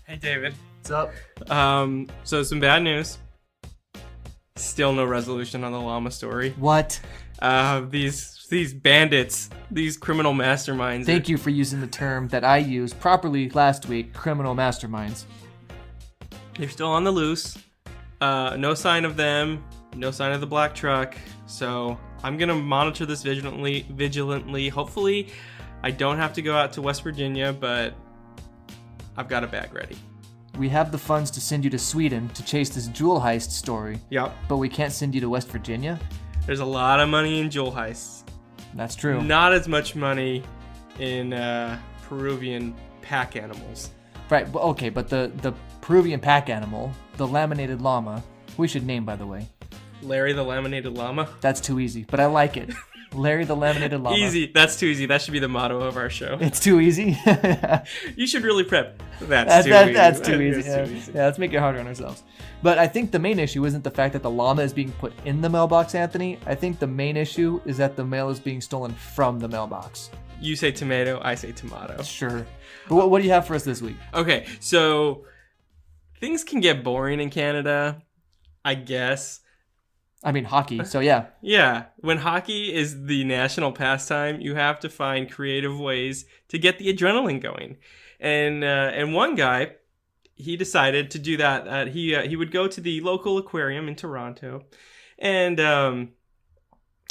Hey, David. What's up? So some bad news. Still no resolution on the llama story. What? These bandits, these criminal masterminds. Thank you for using the term that I used properly last week, criminal masterminds. They're still on the loose. No sign of them. No sign of the black truck. So I'm gonna monitor this vigilantly. Hopefully, I don't have to go out to West Virginia, but I've got a bag ready. We have the funds to send you to Sweden to chase this jewel heist story. Yep. But we can't send you to West Virginia? There's a lot of money in jewel heists. That's true. Not as much money in Peruvian pack animals. Right, well, okay, but the Peruvian pack animal, the laminated llama, we should name, by the way. Larry the laminated llama? That's too easy, but I like it. Larry the laminated llama. Easy. That's too easy. That should be the motto of our show. It's too easy? You should really prep. That's too easy. That's too easy. Yeah, let's make it harder on ourselves. But I think the main issue isn't the fact that the llama is being put in the mailbox, Anthony. I think the main issue is that the mail is being stolen from the mailbox. You say tomato, I say tomato. Sure. But what do you have for us this week? Okay, so things can get boring in Canada, I guess. I mean, hockey, so yeah. Yeah, when hockey is the national pastime, you have to find creative ways to get the adrenaline going. And one guy, he decided to do that. He would go to the local aquarium in Toronto and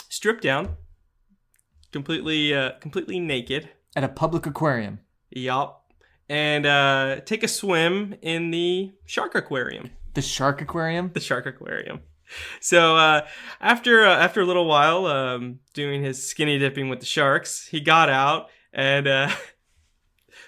strip down, completely naked. At a public aquarium. Yup. And take a swim in the shark aquarium. The shark aquarium? The shark aquarium. So after a little while doing his skinny dipping with the sharks, he got out and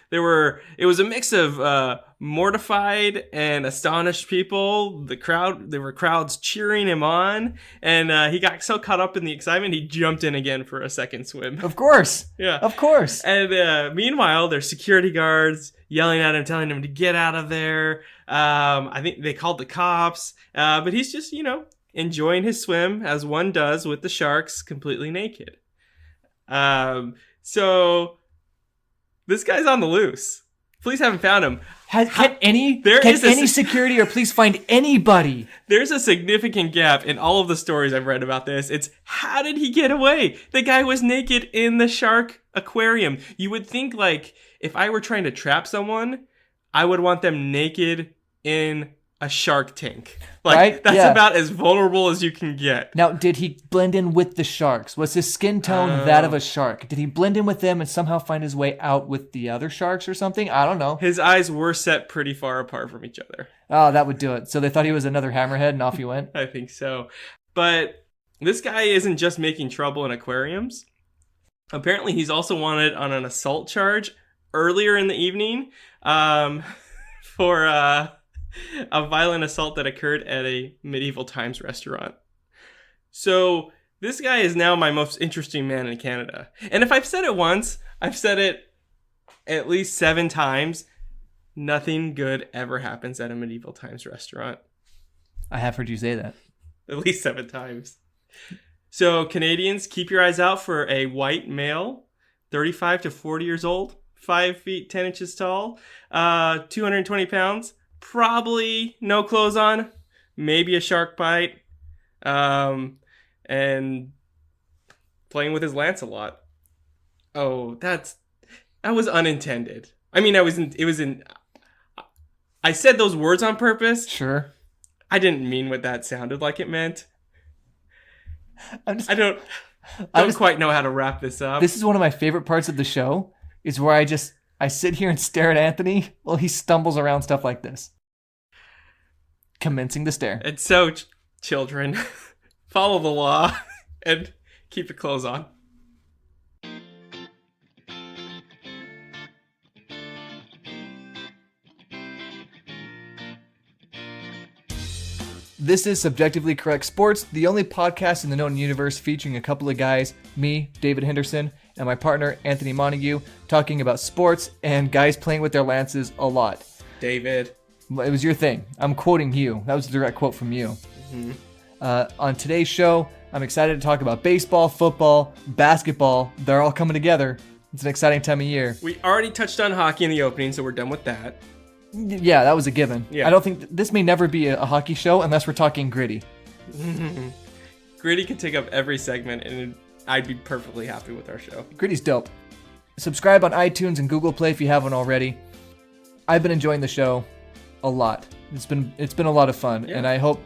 it was a mix of mortified and astonished people. There were crowds cheering him on, and he got so caught up in the excitement he jumped in again for a second swim. Of course. Yeah. Of course. And meanwhile, there's security guards yelling at him, telling him to get out of there. I think they called the cops, but he's just, enjoying his swim as one does with the sharks completely naked. So this guy's on the loose. Police haven't found him. Can any security or police find anybody? There's a significant gap in all of the stories I've read about this. It's how did he get away? The guy was naked in the shark aquarium. You would think, like, if I were trying to trap someone, I would want them naked in a shark tank. Like, right? That's about as vulnerable as you can get. Now, did he blend in with the sharks? Was his skin tone that of a shark? Did he blend in with them and somehow find his way out with the other sharks or something? I don't know. His eyes were set pretty far apart from each other. Oh, that would do it. So they thought he was another hammerhead and off he went? I think so. But this guy isn't just making trouble in aquariums. Apparently, he's also wanted on an assault charge earlier in the evening for a violent assault that occurred at a medieval times restaurant. So this guy is now my most interesting man in Canada. And if I've said it once, I've said it at least 7 times. Nothing good ever happens at a medieval times restaurant. I have heard you say that. At least 7 times. So Canadians, keep your eyes out for a white male, 35 to 40 years old, 5 feet 10 inches tall, 220 pounds, probably no clothes on, maybe a shark bite, and playing with his lance a lot. Oh, that was unintended. I mean, I said those words on purpose. Sure. I didn't mean what that sounded like it meant. I don't quite know how to wrap this up. This is one of my favorite parts of the show, is where I sit here and stare at Anthony while he stumbles around stuff like this. Commencing the stare. And so, children, follow the law and keep your clothes on. This is Subjectively Correct Sports, the only podcast in the known universe featuring a couple of guys, me, David Henderson, and my partner, Anthony Montague, talking about sports and guys playing with their lances a lot. David. It was your thing. I'm quoting you. That was a direct quote from you. Mm-hmm. On today's show, I'm excited to talk about baseball, football, basketball. They're all coming together. It's an exciting time of year. We already touched on hockey in the opening, so we're done with that. Yeah, that was a given. Yeah. I don't think this may never be a hockey show unless we're talking gritty. Gritty could take up every segment, and I'd be perfectly happy with our show. Gritty's dope. Subscribe on iTunes and Google Play if you haven't already. I've been enjoying the show a lot. It's been a lot of fun, and I hope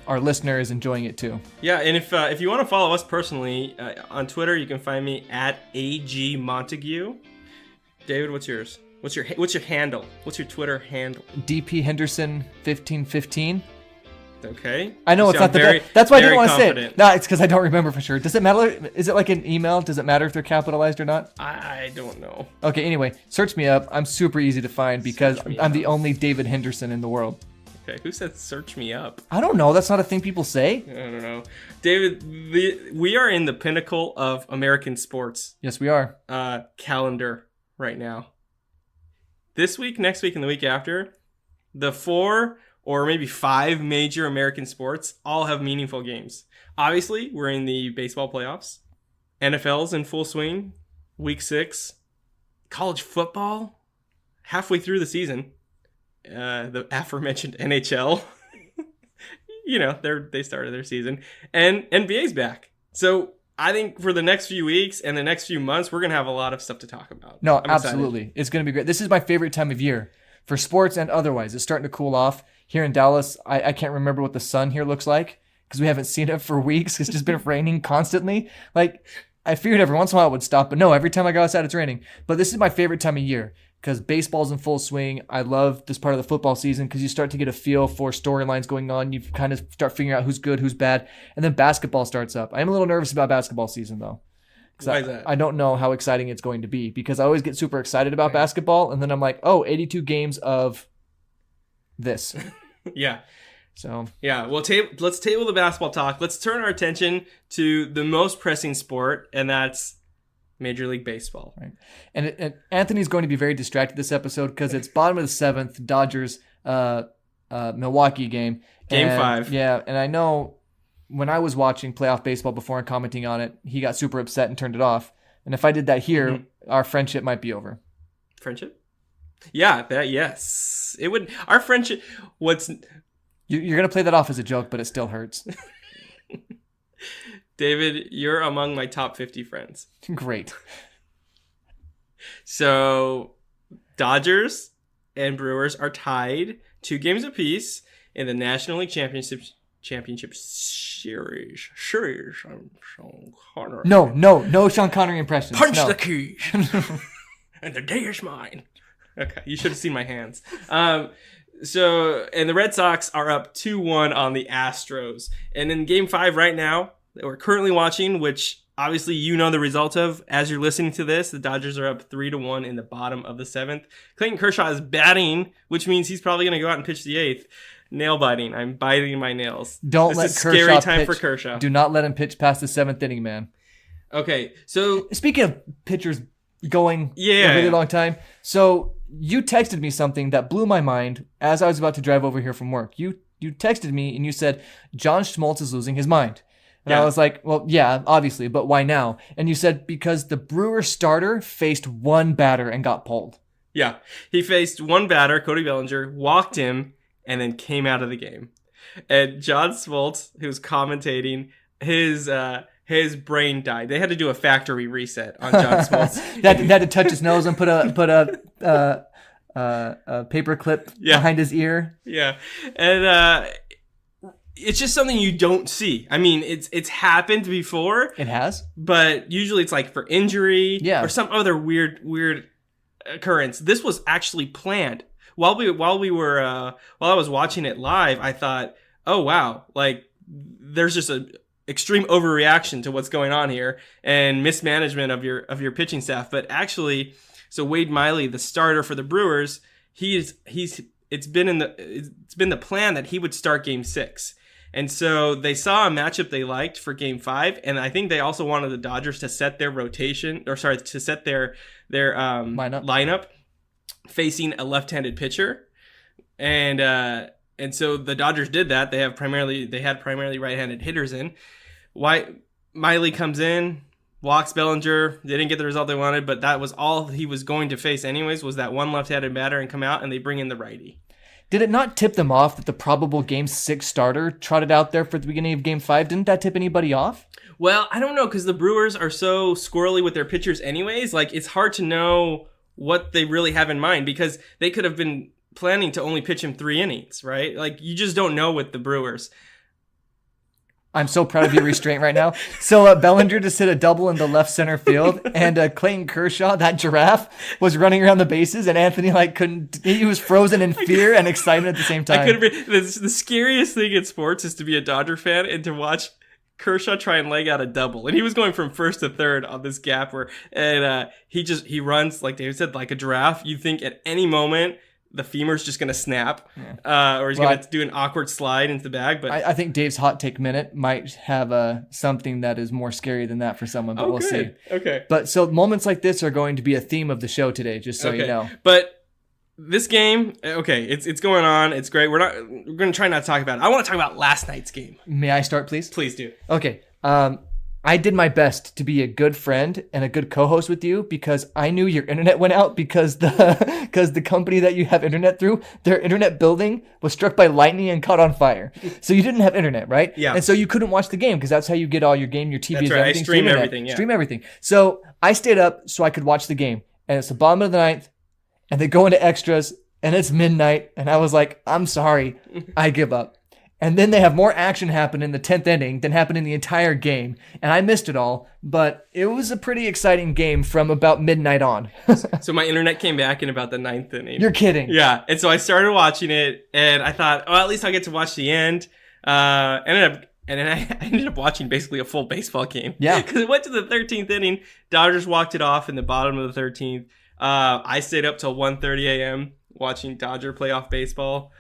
our listener is enjoying it too. Yeah, and if you want to follow us personally on Twitter, you can find me at AG Montague. David, what's yours? What's your handle? What's your Twitter handle? DP Henderson 1515. Okay. I know You it's not sound very, that's why I didn't very want to say it. confident. No, it's because I don't remember for sure. Does it matter? Is it like an email? Does it matter if they're capitalized or not? I don't know. Okay, anyway, search me up. I'm super easy to find because Search me I'm up. the only David Henderson in the world. Okay, who said search me up? I don't know. That's not a thing people say. I don't know. David, we are in the pinnacle of American sports Yes, we are. calendar right now. This week, next week, and the week after, the 4 or maybe 5 major American sports all have meaningful games. Obviously, we're in the baseball playoffs. NFL's in full swing. Week 6. College football, halfway through the season. The aforementioned NHL. They started their season. And NBA's back. So I think for the next few weeks and the next few months, we're going to have a lot of stuff to talk about. No, I'm absolutely. excited. It's going to be great. This is my favorite time of year for sports and otherwise. It's starting to cool off. Here in Dallas, I can't remember what the sun here looks like because we haven't seen it for weeks. It's just been raining constantly. Like, I figured every once in a while it would stop, but no, every time I go outside, it's raining. But this is my favorite time of year because baseball's in full swing. I love this part of the football season because you start to get a feel for storylines going on. You kind of start figuring out who's good, who's bad. And then basketball starts up. I'm a little nervous about basketball season, though. Why is that? I don't know how exciting it's going to be because I always get super excited about basketball. And then I'm like, 82 games of this. Yeah. So Yeah, well, let's table the basketball talk. Let's turn our attention to the most pressing sport, and that's Major League Baseball. right. And Anthony's going to be very distracted this episode because it's bottom of the 7th, Dodgers Milwaukee game. Game And, 5. Yeah, and I know when I was watching playoff baseball before and commenting on it, he got super upset and turned it off. And if I did that here, our friendship might be over. Friendship? Yeah, yes. It would. Our friendship. You're going to play that off as a joke, but it still hurts. David, you're among my top 50 friends. Great. So, Dodgers and Brewers are tied 2 games apiece in the National League Championship Series. I'm Sean Connery. No Sean Connery impressions. Punch No. the keys, and the day is mine. Okay, you should have seen my hands. So, and the Red Sox are up 2-1 on the Astros. And in Game 5 right now, that we're currently watching, which obviously you know the result of as you're listening to this, the Dodgers are up 3-1 in the bottom of the 7th. Clayton Kershaw is batting, which means he's probably going to go out and pitch the 8th. Nail biting. I'm biting my nails. Don't this let is a Kershaw scary time pitch. for Kershaw. Do not let him pitch past the 7th inning, man. Okay, so Speaking of pitchers going Yeah. a really long time, so you texted me something that blew my mind as I was about to drive over here from work. You texted me and you said, John Schmaltz is losing his mind. And Yeah. I was like, well, yeah, obviously, but why now? And you said, because the Brewer starter faced one batter and got pulled. yeah, he faced one batter, Cody Bellinger, walked him, and then came out of the game. And John Smoltz, who's commentating, his brain died. They had to do a factory reset on John Smoltz. That had to touch his nose and put a paper clip Yeah. behind his ear. Yeah, and it's just something you don't see. I mean, it's happened before, It has. but usually it's like for injury Yeah. or some other weird occurrence. This was actually planned. While I was watching it live, I thought, oh wow, like there's just a extreme overreaction to what's going on here and mismanagement of your pitching staff. But actually, so Wade Miley, the starter for the Brewers, it's been the plan that he would start Game 6. And so they saw a matchup they liked for Game 5, and I think they also wanted the Dodgers to set their to set their lineup facing a left-handed pitcher. And so the Dodgers did that. They had primarily right-handed hitters in. Why Miley comes in, walks Bellinger. They didn't get the result they wanted, but that was all he was going to face anyways, was that one left-handed batter and come out, and they bring in the righty. Did it not tip them off that the probable Game 6 starter trotted out there for the beginning of Game 5? Didn't that tip anybody off? Well, I don't know, because the Brewers are so squirrely with their pitchers anyways. Like, it's hard to know what they really have in mind, because they could have been planning to only pitch him 3 innings, right? Like, you just don't know with the Brewers. I'm so proud of your restraint right now. So Bellinger just hit a double in the left center field, and Clayton Kershaw, that giraffe, was running around the bases, and Anthony couldn't. He was frozen in fear and excitement at the same time. I could have been. The scariest thing in sports is to be a Dodger fan and to watch Kershaw try and leg out a double, and he was going from first to third on this gap he runs, like David said, like a giraffe. You think at any moment the femur's just going to snap, or he's going to do an awkward slide into the bag. But I think Dave's hot take minute might have something that is more scary than that for someone, but we'll see. Okay. But so moments like this are going to be a theme of the show today, just so you know. But this game, it's going on. It's great. We're going to try not to talk about it. I want to talk about last night's game. May I start, please? Please do. Okay. I did my best to be a good friend and a good co-host with you, because I knew your internet went out because the company that you have internet through, their internet building was struck by lightning and caught on fire. So you didn't have internet, right? Yeah. And so you couldn't watch the game, because that's how you get all your game, your TVs, that's right. everything. I stream everything. Yeah. Stream everything. So I stayed up so I could watch the game, and it's the bottom of the ninth, and they go into extras, and it's midnight, and I was like, I'm sorry, I give up. And then they have more action happen in the 10th inning than happened in the entire game. And I missed it all, but it was a pretty exciting game from about midnight on. So my internet came back in about the 9th inning. You're kidding. Yeah. And so I started watching it, and I thought, at least I'll get to watch the end. And then I ended up watching basically a full baseball game. Yeah. Because it went to the 13th inning. Dodgers walked it off in the bottom of the 13th. I stayed up till 1:30 a.m. watching Dodger playoff baseball.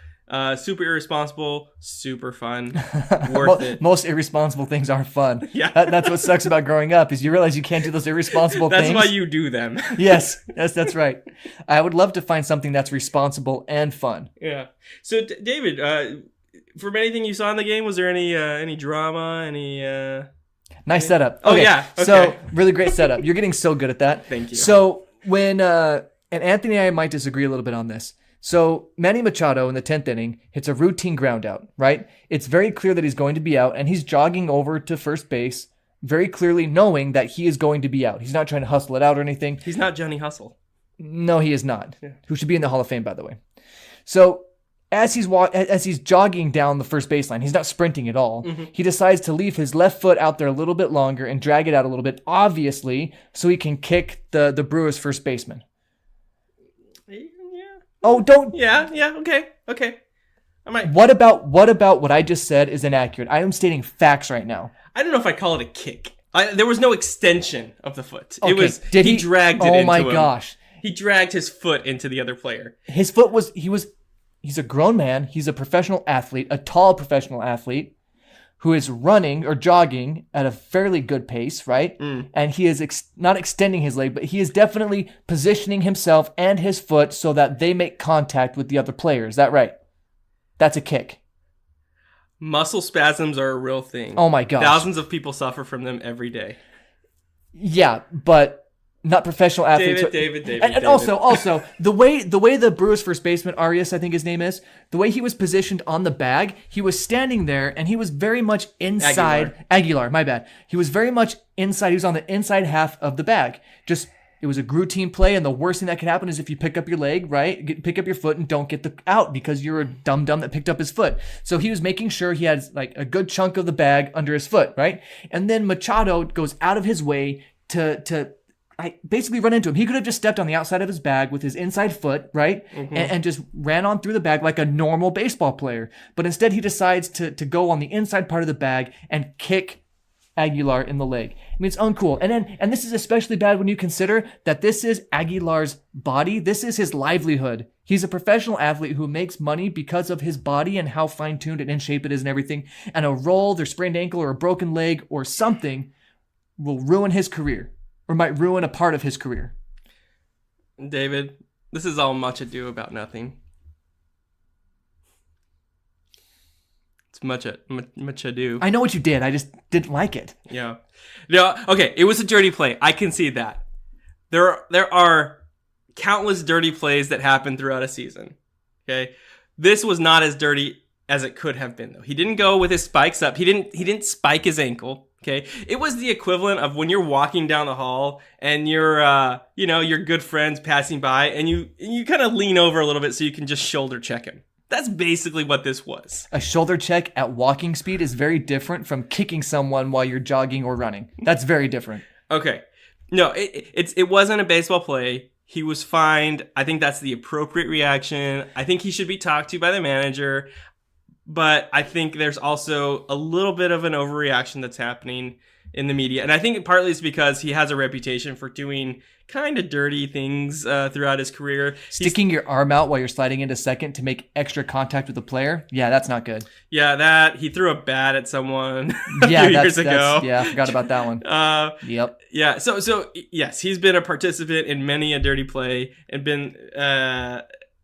Super irresponsible, super fun, worth it. Most irresponsible things are fun. Yeah. That's what sucks about growing up, is you realize you can't do those irresponsible things. That's why you do them. Yes, that's right. I would love to find something that's responsible and fun. Yeah. So, David, from anything you saw in the game, was there any drama, any... Nice setup. Oh, yeah. Okay. So, really great setup. You're getting so good at that. Thank you. So, when... and Anthony and I might disagree a little bit on this. So Manny Machado in the 10th inning hits a routine ground out, right? It's very clear that he's going to be out, and he's jogging over to first base, very clearly knowing that he is going to be out. He's not trying to hustle it out or anything. He's not Johnny Hustle. No, he is not. Yeah. Who should be in the Hall of Fame, by the way. So as he's jogging down the first baseline, he's not sprinting at all. Mm-hmm. He decides to leave his left foot out there a little bit longer and drag it out a little bit, obviously, so he can kick the Brewers' first baseman. Oh, don't. Yeah, okay. I might. What about what I just said is inaccurate? I am stating facts right now. I don't know if I call it a kick. There was no extension of the foot. Okay. It was. He dragged it into him. Oh my gosh. He dragged his foot into the other player. His foot was. He's a grown man. He's a professional athlete, a tall professional athlete, who is running or jogging at a fairly good pace, right? And he is not extending his leg, but he is definitely positioning himself and his foot so that they make contact with the other player. Is that right? That's a kick. Muscle spasms are a real thing. Oh my gosh. Thousands of people suffer from them every day. Yeah, but not professional athletes. David. And also, the way the Brewers first baseman, Arias, I think his name is, the way he was positioned on the bag, he was standing there and he was very much inside. Aguilar, my bad. He was very much inside. He was on the inside half of the bag. It was a routine play, and the worst thing that could happen is if you pick up your leg, right? Pick up your foot and don't get the out because you're a dum that picked up his foot. So he was making sure he had like a good chunk of the bag under his foot, right? And then Machado goes out of his way to I basically run into him. He could have just stepped on the outside of his bag with his inside foot, right? Mm-hmm. And just ran on through the bag like a normal baseball player. But instead he decides to go on the inside part of the bag and kick Aguilar in the leg. I mean, it's uncool. And this is especially bad when you consider that this is Aguilar's body. This is his livelihood. He's a professional athlete who makes money because of his body and how fine-tuned and in shape it is and everything. And a rolled or sprained ankle or a broken leg or something will ruin his career. Or might ruin a part of his career. David, this is all much ado about nothing. much ado. I know what you did. I just didn't like it. Yeah. No, okay, it was a dirty play. I concede that. There are countless dirty plays that happen throughout a season. Okay? This was not as dirty as it could have been, though. He didn't go with his spikes up. He didn't spike his ankle. Okay? It was the equivalent of when you're walking down the hall and your good friends passing by and you kind of lean over a little bit so you can just shoulder check him. That's basically what this was. A shoulder check at walking speed is very different from kicking someone while you're jogging or running. That's very different. Okay. No, it wasn't a baseball play. He was fined. I think that's the appropriate reaction. I think he should be talked to by the manager. But I think there's also a little bit of an overreaction that's happening in the media. And I think partly it's because he has a reputation for doing kind of dirty things throughout his career. Sticking your arm out while you're sliding into second to make extra contact with the player. Yeah, that's not good. Yeah, that he threw a bat at someone a few years ago. Yeah, I forgot about that one. Yep. Yeah. So yes, he's been a participant in many a dirty play and been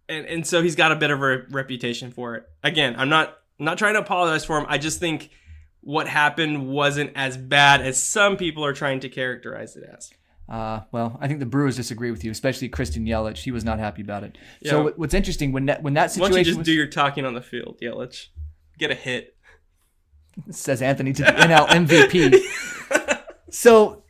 and so he's got a bit of a reputation for it. Again, I'm not trying to apologize for him. I just think what happened wasn't as bad as some people are trying to characterize it as. Well, I think the Brewers disagree with you, especially Christian Yelich. He was not happy about it. Yeah. So what's interesting, when that situation why don't you just do your talking on the field, Yelich? Get a hit. Says Anthony to the NL MVP. So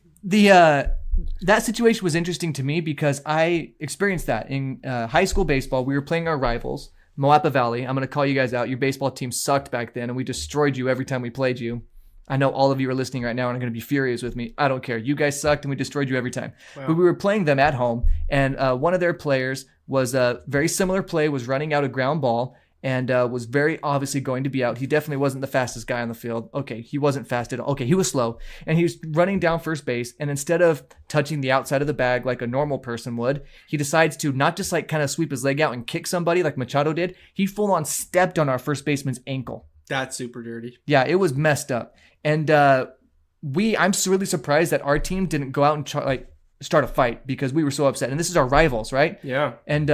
that situation was interesting to me because I experienced that in high school baseball. We were playing our rivals, Moapa Valley. I'm going to call you guys out. Your baseball team sucked back then, and we destroyed you every time we played you. I know all of you are listening right now and are going to be furious with me. I don't care. You guys sucked, and we destroyed you every time. Wow. But we were playing them at home, and one of their players was a very similar play, was running out a ground ball, and was very obviously going to be out. He definitely wasn't the fastest guy on the field. Okay, he wasn't fast at all. Okay, he was slow, and he was running down first base, and instead of touching the outside of the bag like a normal person would, he decides to not just like kind of sweep his leg out and kick somebody like Machado did. He full on stepped on our first baseman's ankle. That's super dirty. Yeah, it was messed up. And I'm really surprised that our team didn't go out and start a fight because we were so upset. And this is our rivals, right? Yeah. And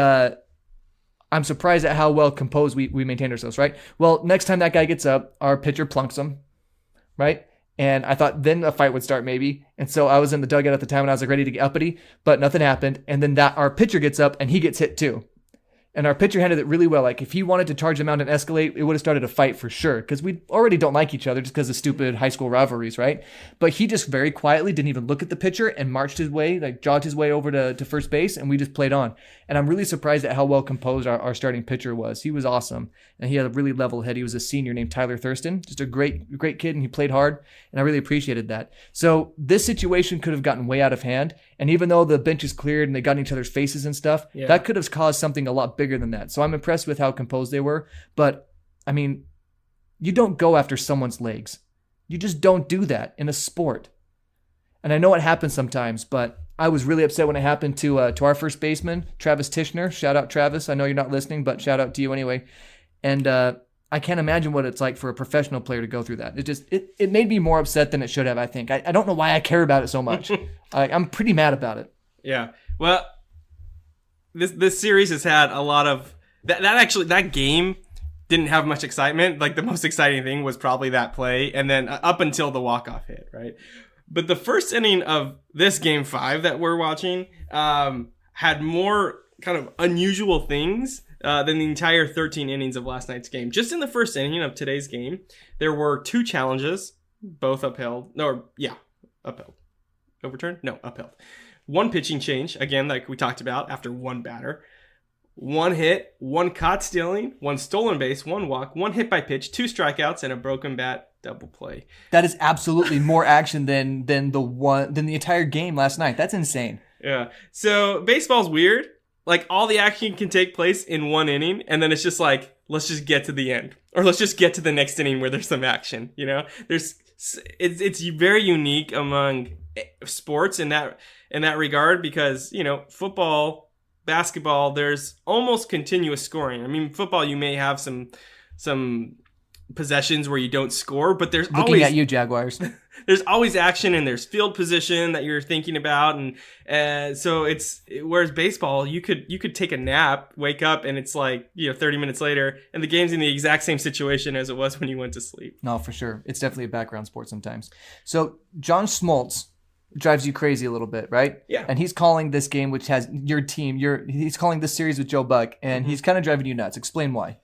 I'm surprised at how well composed we maintained ourselves, right? Well, next time that guy gets up, our pitcher plunks him, right? And I thought then a fight would start maybe. And so I was in the dugout at the time and I was like ready to get uppity, but nothing happened. And then our pitcher gets up and he gets hit too. And our pitcher handled it really well. Like, if he wanted to charge him out and escalate, it would have started a fight for sure. Because we already don't like each other just because of stupid high school rivalries, right? But he just very quietly didn't even look at the pitcher and marched his way, like jogged his way over to first base, and we just played on. And I'm really surprised at how well composed our starting pitcher was. He was awesome. And he had a really level head. He was a senior named Tyler Thurston. Just a great kid, and he played hard. And I really appreciated that. So this situation could have gotten way out of hand. And even though the bench is cleared and they got in each other's faces and stuff, that could have caused something a lot bigger than that. So I'm impressed with how composed they were. But, I mean, you don't go after someone's legs. You just don't do that in a sport. And I know it happens sometimes, but I was really upset when it happened to our first baseman, Travis Tishner. Shout out, Travis. I know you're not listening, but shout out to you anyway. And I can't imagine what it's like for a professional player to go through that. It made me more upset than it should have, I think. I don't know why I care about it so much. I'm pretty mad about it. Yeah. Well, this series has had a lot of that game didn't have much excitement. Like, the most exciting thing was probably that play, and then up until the walk-off hit, right? But the first inning of this game 5 that we're watching had more kind of unusual things than the entire 13 innings of last night's game. Just in the first inning of today's game, there were 2 challenges, both upheld. Upheld. Overturned? No, upheld. 1 pitching change, again, like we talked about, after 1 batter. 1 hit, 1 caught stealing, 1 stolen base, 1 walk, 1 hit by pitch, 2 strikeouts, and a broken bat double play. That is absolutely more action than the entire game last night. That's insane. Yeah. So baseball's weird. Like, all the action can take place in 1 inning, and then it's just like, let's just get to the end, or let's just get to the next inning where there's some action. You know, it's very unique among sports in that regard, because, you know, football, basketball, there's almost continuous scoring. I mean, football, you may have some possessions where you don't score, but there's Looking always at you, Jaguars. there's always action, and there's field position that you're thinking about, and so whereas baseball, you could take a nap, wake up, and it's like 30 minutes later, and the game's in the exact same situation as it was when you went to sleep. No, for sure. It's definitely a background sport sometimes. So John Smoltz drives you crazy a little bit, right? Yeah. And he's calling this game, which has your team. He's calling this series with Joe Buck, and he's kind of driving you nuts. Explain why.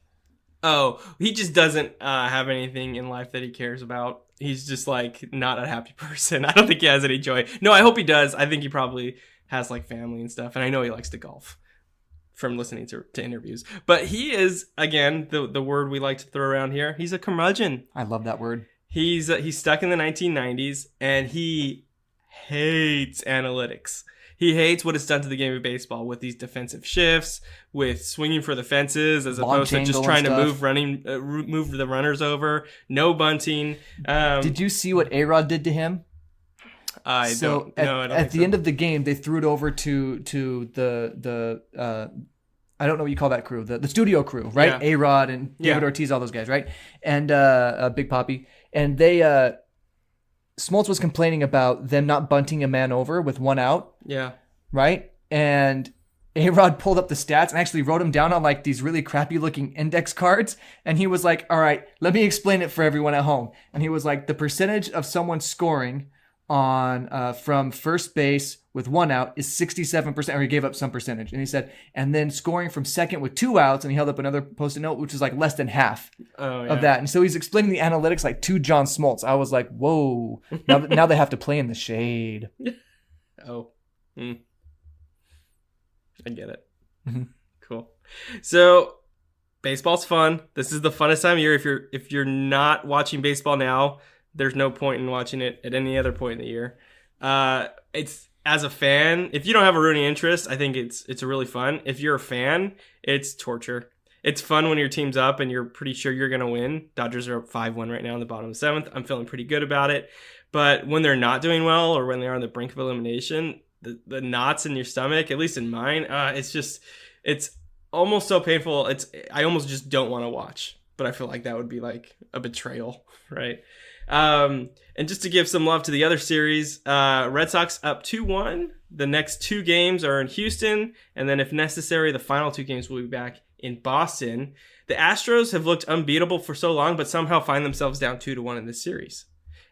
Oh, he just doesn't have anything in life that he cares about. He's just like not a happy person. I don't think he has any joy. No, I hope he does. I think he probably has like family and stuff. And I know he likes to golf from listening to interviews. But he is, again, the word we like to throw around here. He's a curmudgeon. I love that word. He's stuck in the 1990s, and he hates analytics. He hates what it's done to the game of baseball with these defensive shifts, with swinging for the fences as opposed to just trying to move the runners over. No bunting. Did you see what A-Rod did to him? I don't at the end of the game, they threw it over to the I don't know what you call that crew, the studio crew, right? Yeah. A-Rod and David Ortiz, all those guys, right? And Big Papi, and they Smoltz was complaining about them not bunting a man over with one out. Yeah. Right? And A-Rod pulled up the stats and actually wrote them down on like these really crappy looking index cards. And he was like, all right, let me explain it for everyone at home. And he was like, the percentage of someone scoring on from first base with one out is 67%, or he gave up some percentage. And he said, and then scoring from second with two outs, and he held up another post-it note, which is like less than half of that. And so he's explaining the analytics like to John Smoltz. I was like, whoa, now they have to play in the shade. Oh, I get it. Mm-hmm. Cool. So baseball's fun. This is the funnest time of year. If you're not watching baseball now, there's no point in watching it at any other point in the year. It's, as a fan, if you don't have a rooting interest, I think it's really fun. If you're a fan, it's torture. It's fun when your team's up and you're pretty sure you're going to win. Dodgers are up 5-1 right now in the bottom of the 7th. I'm feeling pretty good about it. But when they're not doing well, or when they're on the brink of elimination, the knots in your stomach, at least in mine, it's almost so painful. I almost just don't want to watch. But I feel like that would be like a betrayal, right? And just to give some love to the other series, Red Sox up 2-1. The next two games are in Houston, and then if necessary, the final two games will be back in Boston. The Astros have looked unbeatable for so long, but somehow find themselves down 2-1 in this series.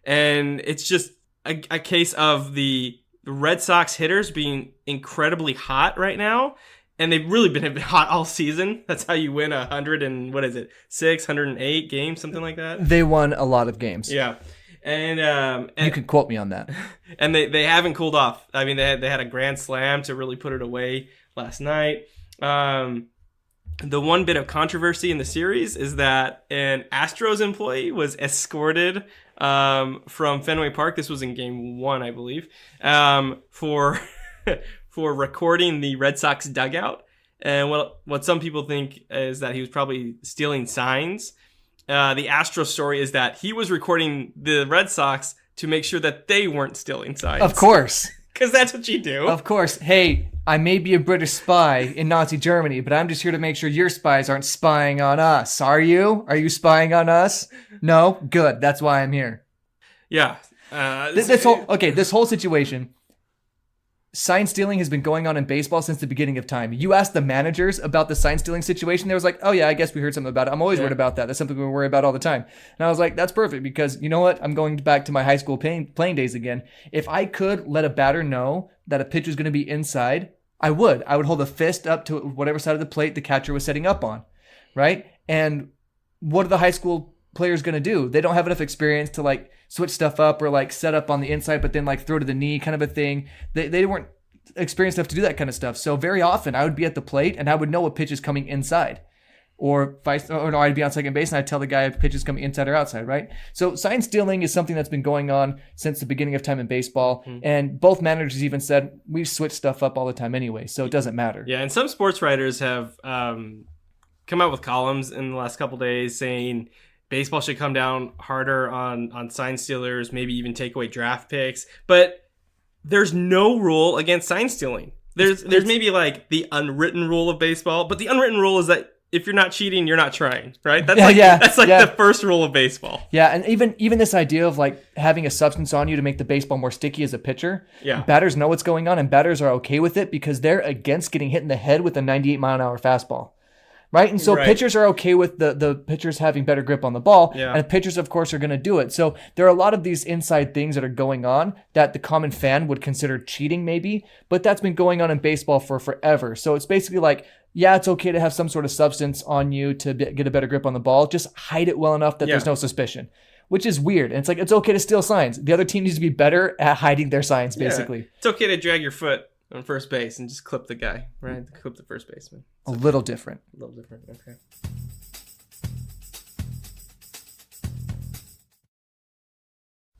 And it's just a case of the Red Sox hitters being incredibly hot right now. And they've really been hot all season. That's how you win 108 games, something like that. They won a lot of games. Yeah. And you can quote me on that. And they haven't cooled off. I mean, they had a grand slam to really put it away last night. The one bit of controversy in the series is that an Astros employee was escorted from Fenway Park. This was in game 1, I believe, for recording the Red Sox dugout. And what some people think is that he was probably stealing signs. The Astro story is that he was recording the Red Sox to make sure that they weren't stealing signs. Of course. Because that's what you do. Of course. Hey, I may be a British spy in Nazi Germany, but I'm just here to make sure your spies aren't spying on us. Are you? Are you spying on us? No? Good. That's why I'm here. Yeah. This whole situation, sign stealing has been going on in baseball since the beginning of time. You asked the managers about the sign stealing situation. They was like, oh yeah, I guess we heard something about it. I'm always worried about that. That's something we worry about all the time. And I was like, that's perfect, because you know what? I'm going back to my high school playing days again. If I could let a batter know that a pitch was going to be inside, I would. I would hold a fist up to whatever side of the plate the catcher was setting up on, right? And what are the high school players going to do? They don't have enough experience to like switch stuff up or like set up on the inside, but then like throw to the knee kind of a thing. They weren't experienced enough to do that kind of stuff. So very often I would be at the plate and I would know what pitch is coming inside, I'd be on second base and I'd tell the guy if pitch is coming inside or outside, right? So sign stealing is something that's been going on since the beginning of time in baseball. Mm-hmm. And both managers even said, we switch stuff up all the time anyway, so it doesn't matter. Yeah, and some sports writers have come out with columns in the last couple days saying baseball should come down harder on sign stealers, maybe even take away draft picks. But there's no rule against sign stealing. There's maybe like the unwritten rule of baseball, but the unwritten rule is that if you're not cheating, you're not trying, right? That's like the first rule of baseball. Yeah, and even this idea of like having a substance on you to make the baseball more sticky as a pitcher. Yeah. Batters know what's going on, and batters are okay with it because they're against getting hit in the head with a 98-mile-an-hour fastball. Right? And so pitchers are okay with the pitchers having better grip on the ball. Yeah. And pitchers, of course, are going to do it. So there are a lot of these inside things that are going on that the common fan would consider cheating maybe. But that's been going on in baseball for forever. So it's basically like, yeah, it's okay to have some sort of substance on you to get a better grip on the ball. Just hide it well enough that there's no suspicion. Which is weird. And it's like, it's okay to steal signs. The other team needs to be better at hiding their signs, basically. Yeah. It's okay to drag your foot on first base and just clip the guy, right? Clip the first baseman. A little different. Okay.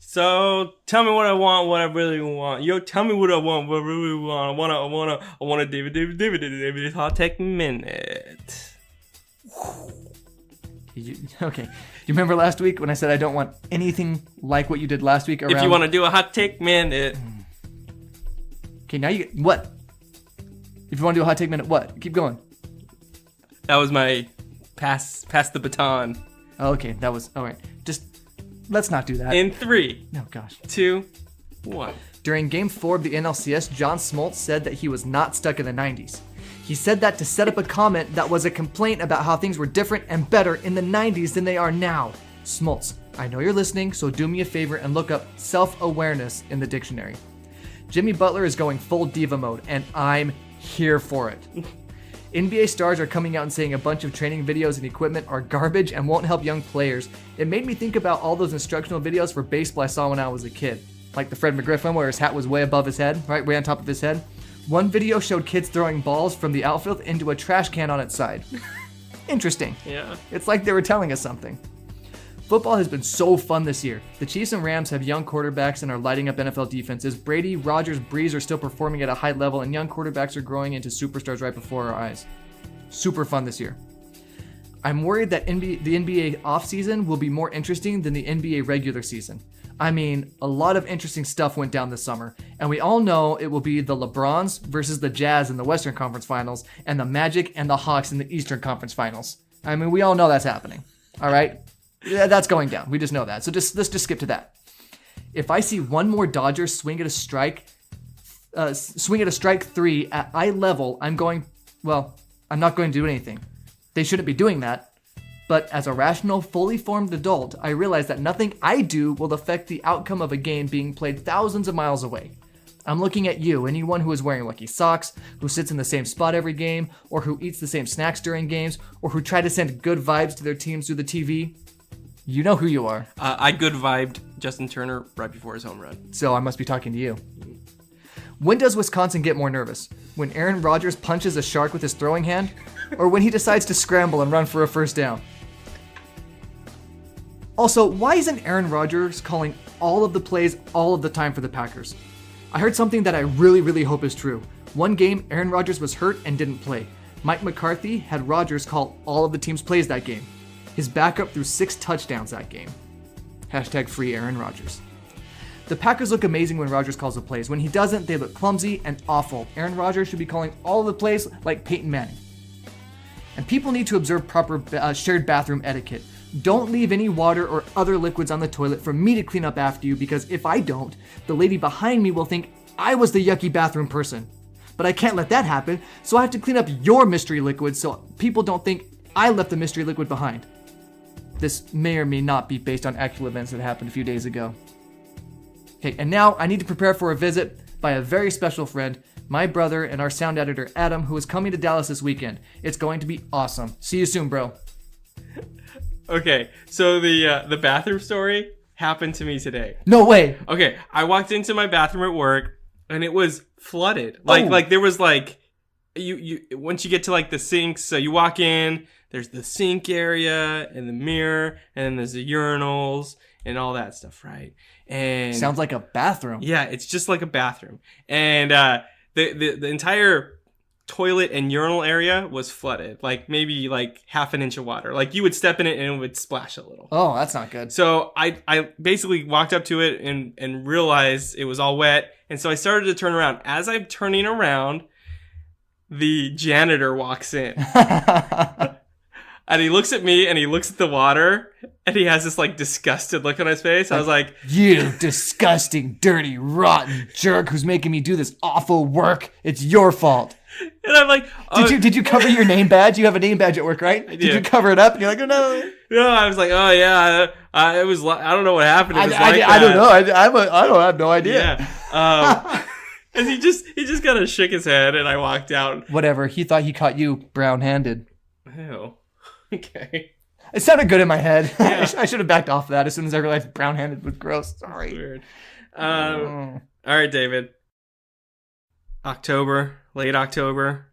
So tell me what I want, what I really want. Yo, tell me what I want, what I really want. I want a David hot take minute. Okay. You remember last week when I said I don't want anything like what you did last week around... If you want to do a hot take minute. Okay, now you... What? If you want to do a hot take minute, what? Keep going. That was my pass the baton. Oh, okay, that was... All right. Just... Let's not do that. In 3. Oh, gosh. 2, 1. During Game 4 of the NLCS, John Smoltz said that he was not stuck in the 90s. He said that to set up a comment that was a complaint about how things were different and better in the 90s than they are now. Smoltz, I know you're listening, so do me a favor and look up self-awareness in the dictionary. Jimmy Butler is going full diva mode, and I'm here for it. NBA stars are coming out and saying a bunch of training videos and equipment are garbage and won't help young players. It made me think about all those instructional videos for baseball I saw when I was a kid. Like the Fred McGriff one where his hat was way above his head, right, way on top of his head. One video showed kids throwing balls from the outfield into a trash can on its side. Interesting. Yeah. It's like they were telling us something. Football has been so fun this year. The Chiefs and Rams have young quarterbacks and are lighting up NFL defenses. Brady, Rodgers, Breeze are still performing at a high level, and young quarterbacks are growing into superstars right before our eyes. Super fun this year. I'm worried that the NBA offseason will be more interesting than the NBA regular season. I mean, a lot of interesting stuff went down this summer, and we all know it will be the LeBrons versus the Jazz in the Western Conference Finals, and the Magic and the Hawks in the Eastern Conference Finals. I mean, we all know that's happening. All right? Yeah, that's going down. We just know that. So let's just skip to that. If I see one more Dodger swing at a strike 3 at eye level, I'm not going to do anything. They shouldn't be doing that. But as a rational, fully formed adult, I realize that nothing I do will affect the outcome of a game being played thousands of miles away. I'm looking at you, anyone who is wearing lucky socks, who sits in the same spot every game, or who eats the same snacks during games, or who try to send good vibes to their teams through the TV. You know who you are. I good vibed Justin Turner right before his home run. So I must be talking to you. When does Wisconsin get more nervous? When Aaron Rodgers punches a shark with his throwing hand? Or when he decides to scramble and run for a first down? Also, why isn't Aaron Rodgers calling all of the plays all of the time for the Packers? I heard something that I really, really hope is true. One game, Aaron Rodgers was hurt and didn't play. Mike McCarthy had Rodgers call all of the team's plays that game. His backup threw 6 touchdowns that game. Hashtag free Aaron Rodgers. The Packers look amazing when Rodgers calls the plays. When he doesn't, they look clumsy and awful. Aaron Rodgers should be calling all of the plays like Peyton Manning. And people need to observe proper shared bathroom etiquette. Don't leave any water or other liquids on the toilet for me to clean up after you, because if I don't, the lady behind me will think I was the yucky bathroom person. But I can't let that happen, so I have to clean up your mystery liquid so people don't think I left the mystery liquid behind. This may or may not be based on actual events that happened a few days ago. Okay, and now I need to prepare for a visit by a very special friend, my brother and our sound editor, Adam, who is coming to Dallas this weekend. It's going to be awesome. See you soon, bro. Okay, so the bathroom story happened to me today. No way. Okay, I walked into my bathroom at work, and it was flooded. Like there was like, you once you get to like the sinks, so you walk in, there's the sink area and the mirror, and then there's the urinals and all that stuff, right? And sounds like a bathroom. Yeah, it's just like a bathroom. And the entire toilet and urinal area was flooded, like maybe like half an inch of water. Like you would step in it and it would splash a little. Oh, that's not good. So I basically walked up to it and realized it was all wet. And so I started to turn around. As I'm turning around, the janitor walks in. And he looks at me and he looks at the water and he has this like disgusted look on his face. I was like, "You disgusting, dirty, rotten jerk who's making me do this awful work. It's your fault." and I'm like, oh. Did you cover your name badge? You have a name badge at work, right? I Did do. you cover it up? And you're like, "Oh no." No, I was like, oh yeah, it was. I don't know what happened. It was I don't know. I don't have no idea. Yeah. And he just kind of shook his head, and I walked out. Whatever. He thought he caught you brown-handed. Ew. Okay. It sounded good in my head. Yeah. I should have backed off of that as soon as I realized brown-handed was gross. Sorry. Weird. All right, David. October, late October.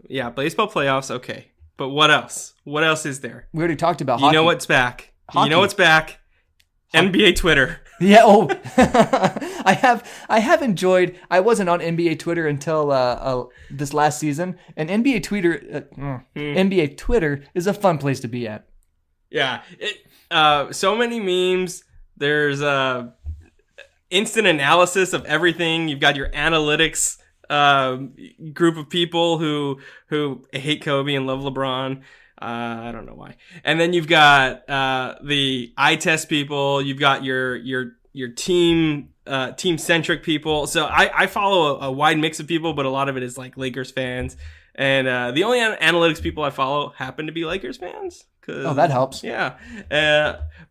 Yeah, baseball playoffs. Okay, but what else? What else is there? We already talked about You hockey. know what's back? Hockey. You know what's back? NBA Twitter. Yeah. Oh, I have enjoyed. I wasn't on NBA Twitter until this last season, and NBA Twitter is a fun place to be at. Yeah. So many memes. There's instant analysis of everything. You've got your analytics group of people who hate Kobe and love LeBron. I don't know why. And then you've got the eye test people. You've got your team centric people. So I follow a wide mix of people, but a lot of it is like Lakers fans. And the only analytics people I follow happen to be Lakers fans. Oh, that helps. Yeah.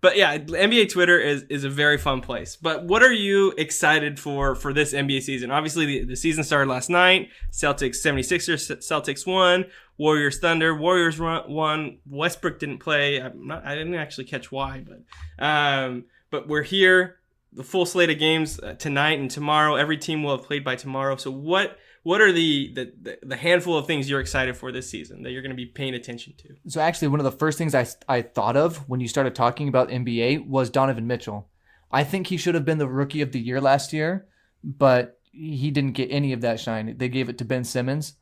But yeah, NBA Twitter is a very fun place. But what are you excited for this NBA season? Obviously, the season started last night. Celtics 76ers, Celtics won. Warriors Thunder, Warriors won. Westbrook didn't play. I didn't actually catch why, but we're here. The full slate of games tonight and tomorrow. Every team will have played by tomorrow. So what are the handful of things you're excited for this season that you're going to be paying attention to? So actually, one of the first things I thought of when you started talking about NBA was Donovan Mitchell. I think he should have been the Rookie of the Year last year, but he didn't get any of that shine. They gave it to Ben Simmons,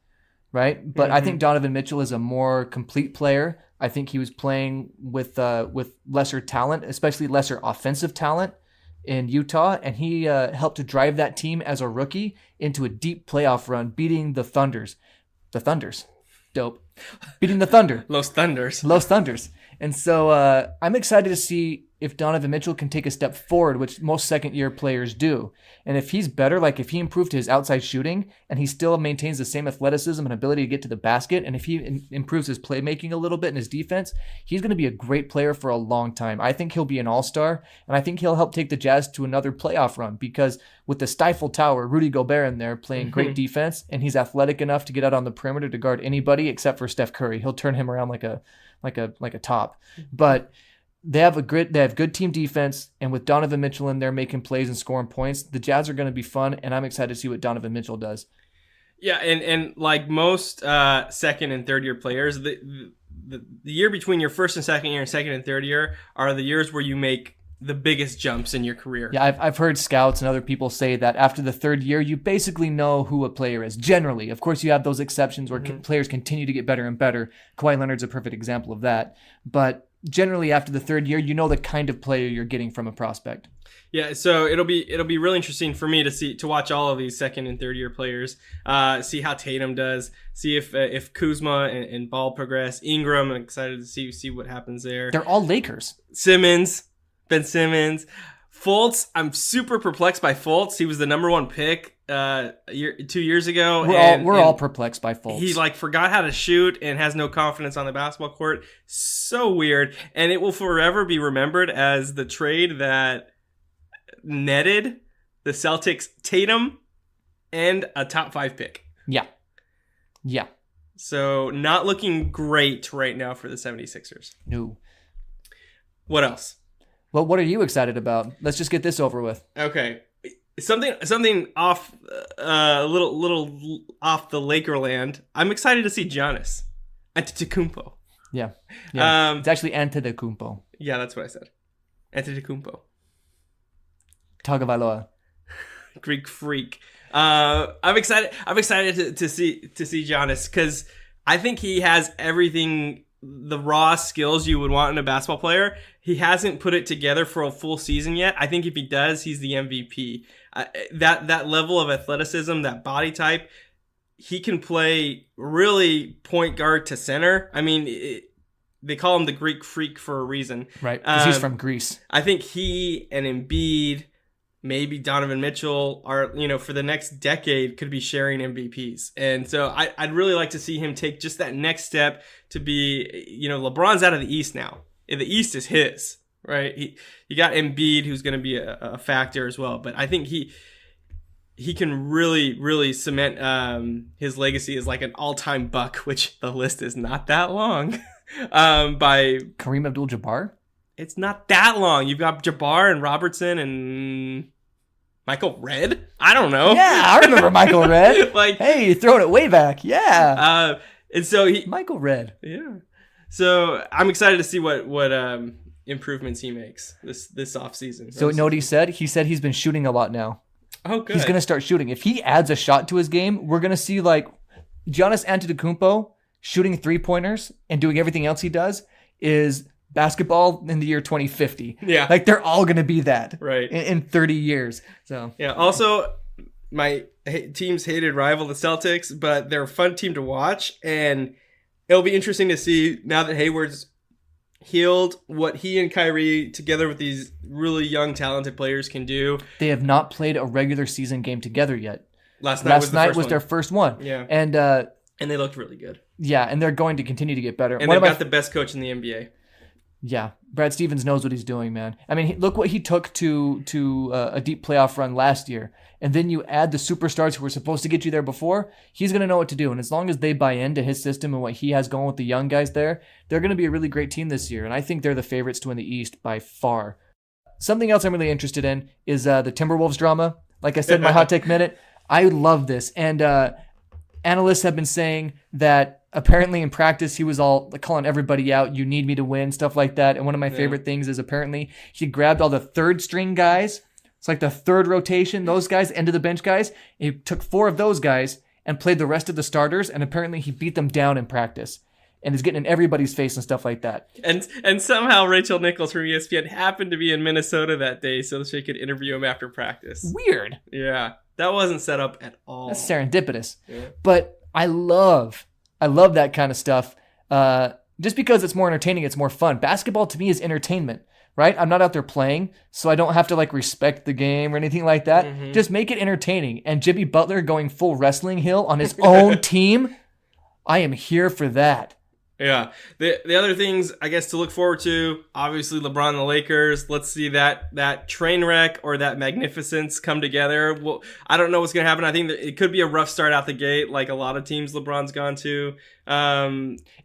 right? But I think Donovan Mitchell is a more complete player. I think he was playing with lesser talent, especially lesser offensive talent in Utah, and he helped to drive that team as a rookie into a deep playoff run, beating the Thunders. The Thunders. Dope. Beating the Thunder. Los Thunders. And so I'm excited to see if Donovan Mitchell can take a step forward, which most second-year players do. And if he's better, like if he improved his outside shooting and he still maintains the same athleticism and ability to get to the basket, and if he improves his playmaking a little bit in his defense, he's going to be a great player for a long time. I think he'll be an all-star, and I think he'll help take the Jazz to another playoff run because with the Stifle Tower, Rudy Gobert in there playing great defense, and he's athletic enough to get out on the perimeter to guard anybody except for Steph Curry. He'll turn him around like a top. But they have good team defense, and with Donovan Mitchell in there making plays and scoring points, the Jazz are going to be fun, and I'm excited to see what Donovan Mitchell does. Yeah, and like most second and third year players, the year between your first and second year and second and third year are the years where you make the biggest jumps in your career. Yeah, I've heard scouts and other people say that after the third year, you basically know who a player is. Generally, of course, you have those exceptions where players continue to get better and better. Kawhi Leonard's a perfect example of that. But generally, after the third year, you know the kind of player you're getting from a prospect. Yeah, so it'll be really interesting for me to watch all of these second and third year players, see how Tatum does, see if Kuzma and Ball progress. Ingram, I'm excited to see what happens there. They're all Lakers. Ben Simmons. Fultz, I'm super perplexed by Fultz. He was the number one pick 2 years ago. We're all perplexed by Fultz. He forgot how to shoot and has no confidence on the basketball court. So weird. And it will forever be remembered as the trade that netted the Celtics Tatum and a top 5 pick. Yeah. So not looking great right now for the 76ers. No. What else? Well, what are you excited about? Let's just get this over with. Okay. Something off a little off the Lakerland. I'm excited to see Giannis Antetokounmpo. Yeah. It's actually Antetokounmpo. Yeah, that's what I said. Antetokounmpo. Tagovailoa. Greek freak. I'm excited to see Giannis because I think he has everything, the raw skills you would want in a basketball player. He hasn't put it together for a full season yet. I think if he does, he's the MVP. That level of athleticism, that body type, he can play really point guard to center. I mean, they call him the Greek Freak for a reason. Right, because he's from Greece. I think he and Embiid, maybe Donovan Mitchell, are, for the next decade could be sharing MVPs. And so I'd really like to see him take just that next step to be, LeBron's out of the East now. The East is his, right? He got Embiid, who's going to be a factor as well. But I think he can really, really cement his legacy as like an all-time Buck, which the list is not that long. By Kareem Abdul-Jabbar? It's not that long. You've got Jabbar and Robertson and Michael Redd? I don't know. Yeah, I remember Michael Redd. Hey, you're throwing it way back. Yeah. And so Michael Redd. Yeah. So I'm excited to see what improvements he makes this offseason. So you know what he said? He said he's been shooting a lot now. Oh, good. He's going to start shooting. If he adds a shot to his game, we're going to see like Giannis Antetokounmpo shooting 3-pointers and doing everything else he does is basketball in the year 2050. Yeah. Like they're all going to be that. Right. In 30 years. So yeah. Also, my team's hated rival, the Celtics, but they're a fun team to watch. And it'll be interesting to see now that Hayward's healed what he and Kyrie together with these really young, talented players can do. They have not played a regular season game together yet. Last night was their first one. Yeah. And they looked really good. Yeah, and they're going to continue to get better. And they've got the best coach in the NBA. Yeah, Brad Stevens knows what he's doing, man. I mean, look what he took to a deep playoff run last year. And then you add the superstars who were supposed to get you there before, he's going to know what to do. And as long as they buy into his system and what he has going with the young guys there, they're going to be a really great team this year. And I think they're the favorites to win the East by far. Something else I'm really interested in is the Timberwolves drama. Like I said in my Hot Take Minute, I love this. And analysts have been saying that apparently in practice, he was all calling everybody out. You need me to win, stuff like that. And one of my favorite things is apparently he grabbed all the third string guys. It's like the third rotation, those guys, end of the bench guys. He took 4 of those guys and played the rest of the starters. And apparently he beat them down in practice and is getting in everybody's face and stuff like that. And somehow Rachel Nichols from ESPN happened to be in Minnesota that day so she could interview him after practice. Weird. Yeah. That wasn't set up at all. That's serendipitous. Yeah. But I love that kind of stuff. Just because it's more entertaining, it's more fun. Basketball to me is entertainment, right? I'm not out there playing, so I don't have to respect the game or anything like that. Mm-hmm. Just make it entertaining. And Jimmy Butler going full wrestling hill on his own team, I am here for that. Yeah. The other things, I guess, to look forward to, obviously LeBron and the Lakers. Let's see that train wreck or that magnificence come together. Well, I don't know what's going to happen. I think that it could be a rough start out the gate like a lot of teams LeBron's gone to.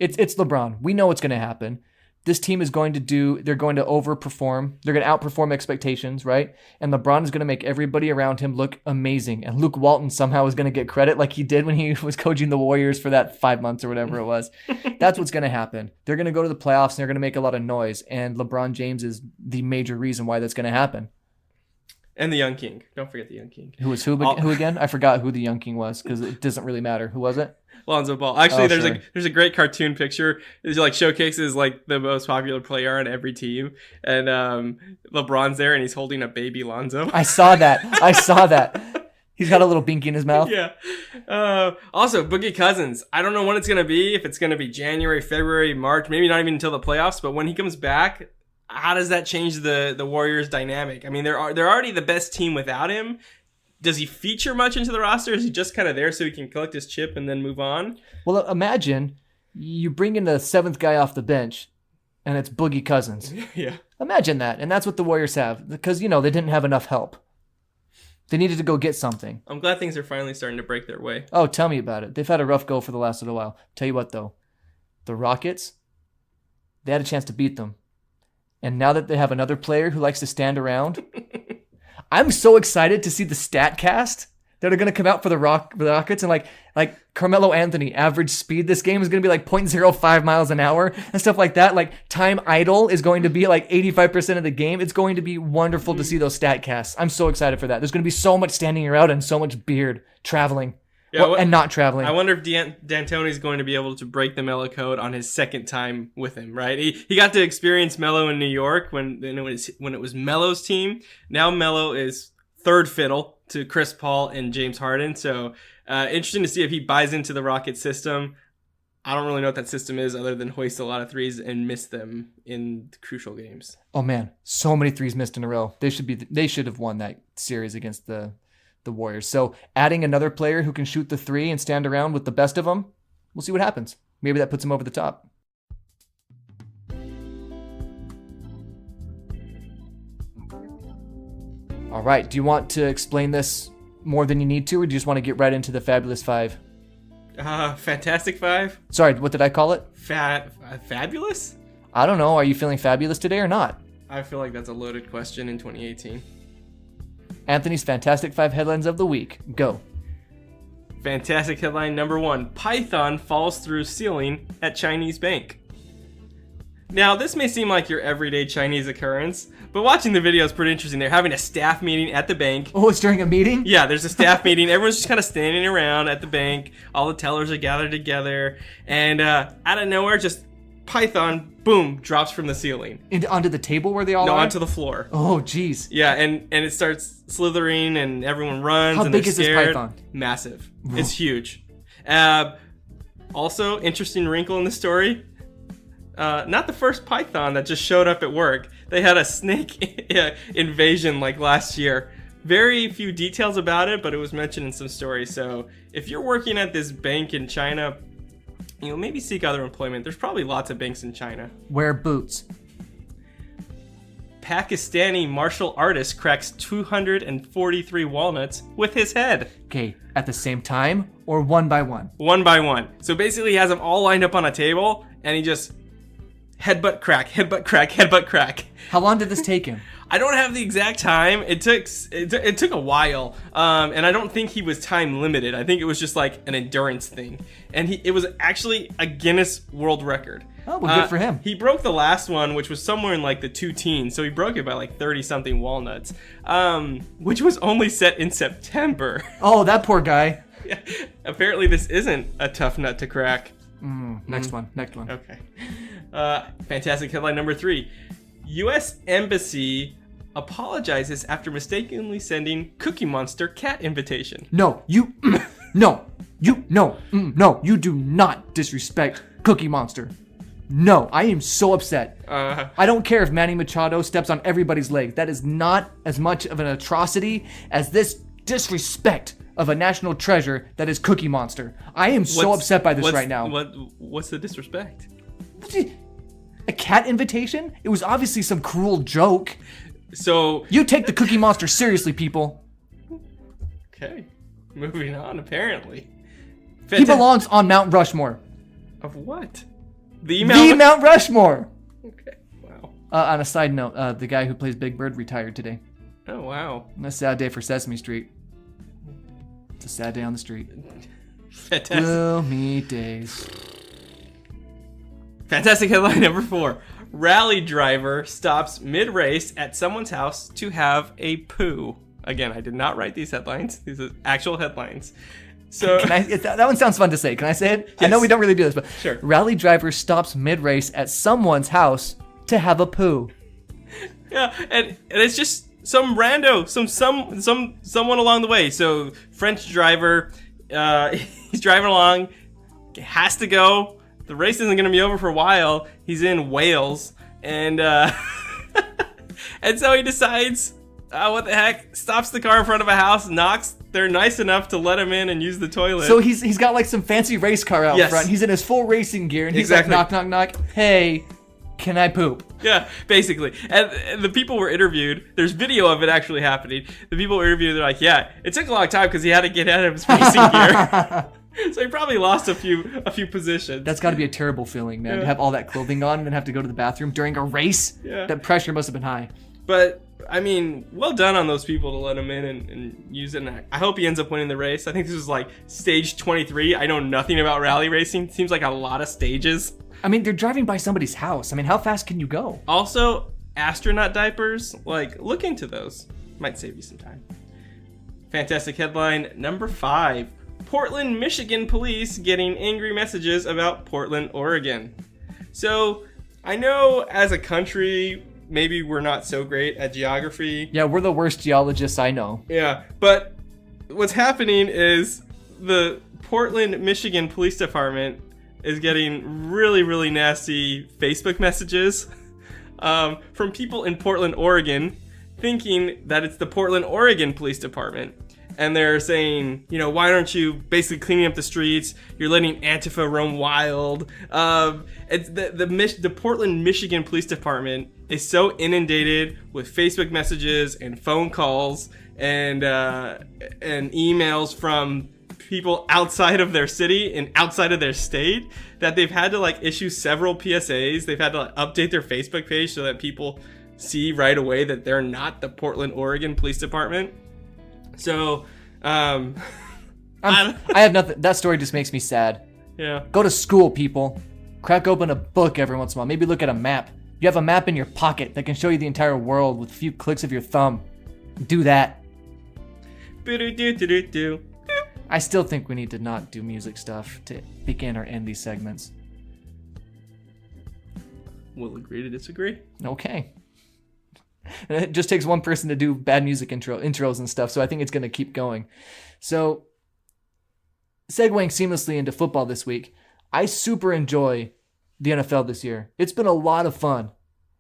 It's LeBron. We know what's going to happen. This team is going to they're going to overperform. They're going to outperform expectations, right? And LeBron is going to make everybody around him look amazing. And Luke Walton somehow is going to get credit like he did when he was coaching the Warriors for that 5 months or whatever it was. That's what's going to happen. They're going to go to the playoffs and they're going to make a lot of noise. And LeBron James is the major reason why that's going to happen. And the Young King. Don't forget the Young King. Who again? I forgot who the Young King was because it doesn't really matter. Who was it? Lonzo Ball. Actually, there's a great cartoon picture. It showcases the most popular player on every team, and LeBron's there and he's holding a baby Lonzo. I saw that. He's got a little binky in his mouth. Yeah. Also, Boogie Cousins. I don't know when it's gonna be. If it's gonna be January, February, March, maybe not even until the playoffs. But when he comes back, how does that change the Warriors' dynamic? I mean, they're already the best team without him. Does he feature much into the roster? Is he just kind of there so he can collect his chip and then move on? Well, imagine you bring in the 7th guy off the bench, and it's Boogie Cousins. Yeah. Imagine that, and that's what the Warriors have because, they didn't have enough help. They needed to go get something. I'm glad things are finally starting to break their way. Oh, tell me about it. They've had a rough go for the last little while. Tell you what, though. The Rockets, they had a chance to beat them. And now that they have another player who likes to stand around... I'm so excited to see the stat cast that are going to come out for the Rockets and like Carmelo Anthony average speed this game is going to be 0.05 miles an hour and stuff like that. Time idle is going to be 85% of the game. It's going to be wonderful to see those stat casts. I'm so excited for that. There's going to be so much standing around and so much beard traveling. Yeah, and not traveling. I wonder if D'Antoni's going to be able to break the Melo code on his second time with him, right? He got to experience Melo in New York when it was Melo's team. Now Melo is third fiddle to Chris Paul and James Harden. So interesting to see if he buys into the Rocket system. I don't really know what that system is other than hoist a lot of threes and miss them in crucial games. Oh man, so many threes missed in a row. They should have won that series against the Warriors. So adding another player who can shoot the three and stand around with the best of them, we'll see what happens. Maybe that puts him over the top. All right, do you want to explain this more than you need to, or do you just want to get right into the Fabulous Five? Fantastic Five? Sorry, what did I call it? Fabulous? I don't know. Are you feeling fabulous today or not? I feel like that's a loaded question in 2018. Anthony's Fantastic Five headlines of the week. Go. Fantastic headline number 1. Python falls through ceiling at Chinese bank. Now, this may seem like your everyday Chinese occurrence, but watching the video is pretty interesting. They're having a staff meeting at the bank. Oh, it's during a meeting? Yeah, there's a staff meeting. Everyone's just kind of standing around at the bank. All the tellers are gathered together. And out of nowhere, just Python, boom, drops from the ceiling. Onto the table where they all No, are? onto the floor. Oh, jeez. Yeah, and it starts slithering, and everyone runs. How and big they're is this scared. python? Massive. It's huge. Also, interesting wrinkle in the story. Not the first python that just showed up at work. They had a snake invasion like last year. Very few details about it, but it was mentioned in some stories. So if you're working at this bank in China, maybe seek other employment. There's probably lots of banks in China. Wear boots. Pakistani martial artist cracks 243 walnuts with his head. Okay, at the same time or one by one? One by one. So basically he has them all lined up on a table, and he just headbutt crack, headbutt crack, headbutt crack. How long did this take him? I don't have the exact time. It took a while, and I don't think he was time limited. I think it was just like an endurance thing, and it was actually a Guinness World Record. Oh, well, good for him. He broke the last one, which was somewhere in like the 2 teens, so he broke it by like 30-something walnuts, which was only set in September. Oh, that poor guy. Yeah. Apparently, this isn't a tough nut to crack. Next one. Okay. Fantastic headline number 3. U.S. Embassy apologizes after mistakenly sending Cookie Monster cat invitation. No, you do not disrespect Cookie Monster. No, I am so upset. I don't care if Manny Machado steps on everybody's leg. That is not as much of an atrocity as this disrespect of a national treasure that is Cookie Monster. I am so upset by this right now. What's the disrespect? A cat invitation? It was obviously some cruel joke. So you take the Cookie Monster seriously, people. Okay, moving on. Apparently, he belongs on Mount Rushmore. Of what? The Mount Rushmore. Okay. Wow. On a side note, the guy who plays Big Bird retired today. Oh wow. A sad day for Sesame Street. It's a sad day on the street. Fantastic. Gloomy days. Fantastic headline number 4. Rally driver stops mid-race at someone's house to have a poo. Again, I did not write these headlines. These are actual headlines. So that one sounds fun to say. Can I say it? Yes. I know we don't really do this, but sure. Rally driver stops mid-race at someone's house to have a poo. Yeah, and it's just some rando, someone along the way. So French driver, he's driving along, has to go. The race isn't going to be over for a while. He's in Wales, and and so he decides, what the heck? Stops the car in front of a house, knocks. They're nice enough to let him in and use the toilet. So he's got like some fancy race car out front. He's in his full racing gear, and he's like, knock, knock, knock. Hey, can I poop? Yeah, basically. And the people were interviewed. There's video of it actually happening. The people were interviewed. They're like, yeah, it took a long time because he had to get out of his racing gear. So he probably lost a few positions. That's got to be a terrible feeling, man. To have all that clothing on and then have to go to the bathroom during a race. Yeah. That pressure must have been high. But, I mean, well done on those people to let him in and use it. And I hope he ends up winning the race. I think this was like stage 23. I know nothing about rally racing. Seems like a lot of stages. I mean, they're driving by somebody's house. I mean, how fast can you go? Also, astronaut diapers, look into those. Might save you some time. Fantastic headline number 5. Portland, Michigan police getting angry messages about Portland, Oregon. So, I know as a country, maybe we're not so great at geography. Yeah, we're the worst geologists I know. Yeah, but what's happening is the Portland, Michigan Police Department is getting really, really nasty Facebook messages from people in Portland, Oregon, thinking that it's the Portland, Oregon Police Department. And they're saying, why aren't you basically cleaning up the streets? You're letting Antifa roam wild. It's the Portland, Michigan Police Department is so inundated with Facebook messages and phone calls and emails from people outside of their city and outside of their state that they've had to issue several PSAs. They've had to update their Facebook page so that people see right away that they're not the Portland, Oregon Police Department. So, I have nothing. That story just makes me sad. Yeah. Go to school, people. Crack open a book every once in a while. Maybe look at a map. You have a map in your pocket that can show you the entire world with a few clicks of your thumb. Do that. I still think we need to not do music stuff to begin or end these segments. We'll agree to disagree. Okay. It just takes one person to do bad music intros and stuff, so I think it's going to keep going. So, segueing seamlessly into football this week, I super enjoy the NFL this year. It's been a lot of fun.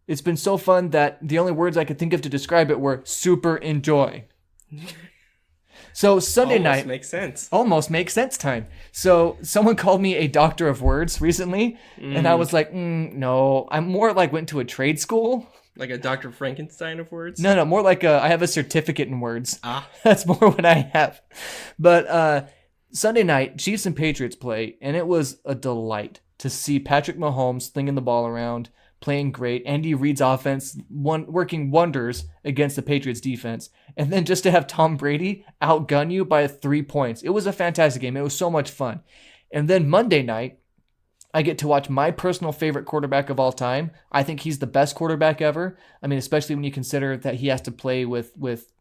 It's been so fun that the only words I could think of to describe it were super enjoy. So Sunday night almost makes sense time. So someone called me a doctor of words recently, and I was like, no, I'm more like went to a trade school. Like a Dr. Frankenstein of words? No, more like I have a certificate in words. That's more what I have. But Sunday night, Chiefs and Patriots play, and it was a delight to see Patrick Mahomes slinging the ball around, playing great. Andy Reid's offense working wonders against the Patriots defense. And then just to have Tom Brady outgun you by 3 points. It was a fantastic game. It was so much fun. And then Monday night, I get to watch my personal favorite quarterback of all time. I think he's the best quarterback ever. I mean, especially when you consider that he has to play with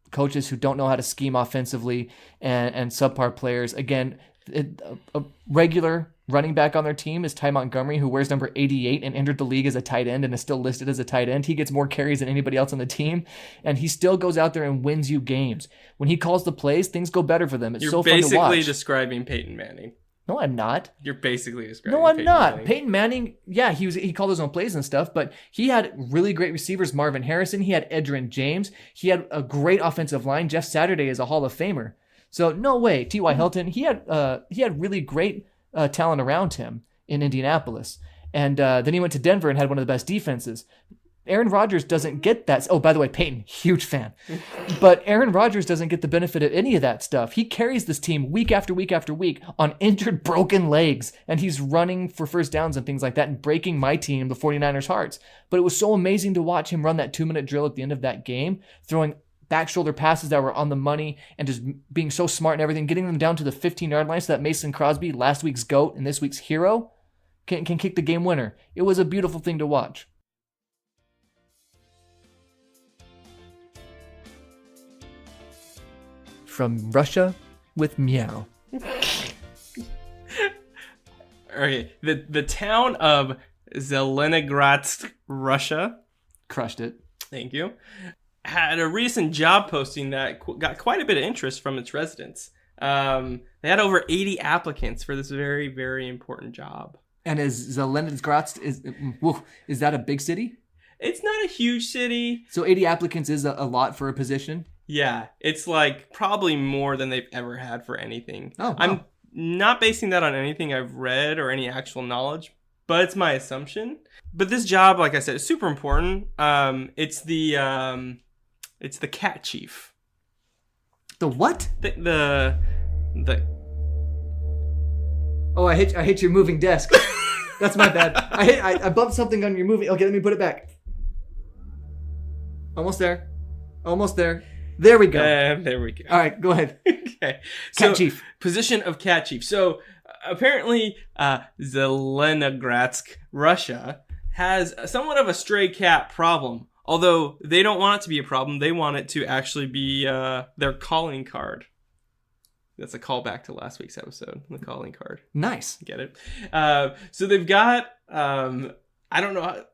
coaches who don't know how to scheme offensively and subpar players. Again, a regular running back on their team is Ty Montgomery, who wears number 88 and entered the league as a tight end and is still listed as a tight end. He gets more carries than anybody else on the team, and he still goes out there and wins you games. When he calls the plays, things go better for them. It's so fun to watch. You're basically describing Peyton Manning. No, I'm not. You're basically describing No, I'm Peyton not. Manning. Peyton Manning, yeah, he called his own plays and stuff, but he had really great receivers. Marvin Harrison, he had Edgerrin James. He had a great offensive line. Jeff Saturday is a Hall of Famer. So no way. T.Y. Hilton, he had really great talent around him in Indianapolis. And then he went to Denver and had one of the best defenses. Aaron Rodgers doesn't get that. Oh, by the way, Peyton, huge fan. But Aaron Rodgers doesn't get the benefit of any of that stuff. He carries this team week after week after week on injured, broken legs, and he's running for first downs and things like that and breaking my team, the 49ers' hearts. But it was so amazing to watch him run that 2-minute drill at the end of that game, throwing back shoulder passes that were on the money and just being so smart and everything, getting them down to the 15-yard line so that Mason Crosby, last week's GOAT and this week's hero, can kick the game winner. It was a beautiful thing to watch. From Russia with meow. Okay, the town of Zelenogradsk, Russia, crushed it. Thank you. Had a recent job posting that got quite a bit of interest from its residents. They had over 80 applicants for this very, very important job. And is Zelenogradsk is that a big city? It's not a huge city. So 80 applicants is a lot for a position? Yeah, it's like probably more than they've ever had for anything. Oh, wow. I'm not basing that on anything I've read or any actual knowledge, but it's my assumption. But this job, like I said, is super important. It's the cat chief. The what? The Oh, I hit your moving desk. That's my bad. I bumped something on your moving. Okay, let me put it back. Almost there. There we go. There we go. All right, go ahead. Okay. Cat chief. Position of cat chief. So apparently Zelenogradsk, Russia, has somewhat of a stray cat problem. Although they don't want it to be a problem. They want it to actually be their calling card. That's a callback to last week's episode, the calling card. Nice. Get it? So they've got, I don't know.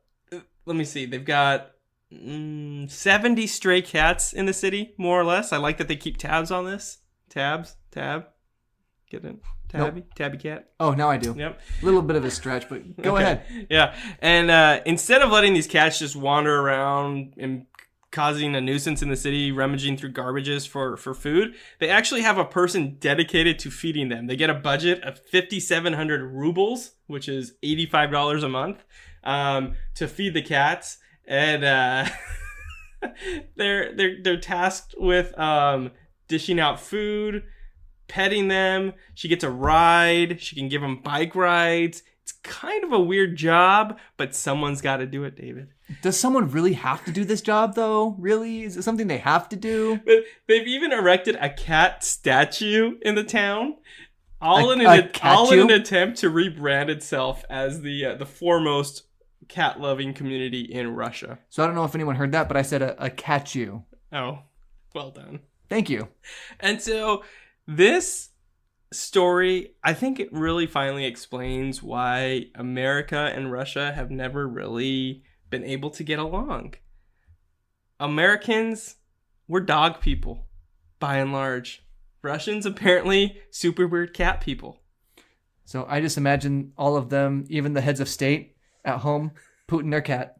Let me see. They've got 70 stray cats in the city, more or less. I like that they keep tabs on this. Tab. Get it? Tabby cat. Oh, now I do. Yep. A little bit of a stretch, but go ahead. Yeah. And instead of letting these cats just wander around and causing a nuisance in the city, rummaging through garbages for food, they actually have a person dedicated to feeding them. They get a budget of 5,700 rubles, which is $85 a month, to feed the cats. And they're tasked with dishing out food, petting them. She gets a ride. She can give them bike rides. It's kind of a weird job, but someone's got to do it, David. Does someone really have to do this job, though? Really? Is it something they have to do? But they've even erected a cat statue in the town, all in an attempt to rebrand itself as the foremost cat-loving community in Russia. So I don't know if anyone heard that, but I said a cat-you. Oh, well done. Thank you. And so this story, I think it really finally explains why America and Russia have never really been able to get along. Americans, we're dog people, by and large. Russians, apparently, super weird cat people. So I just imagine all of them, even the heads of state, at home, pooting their cat.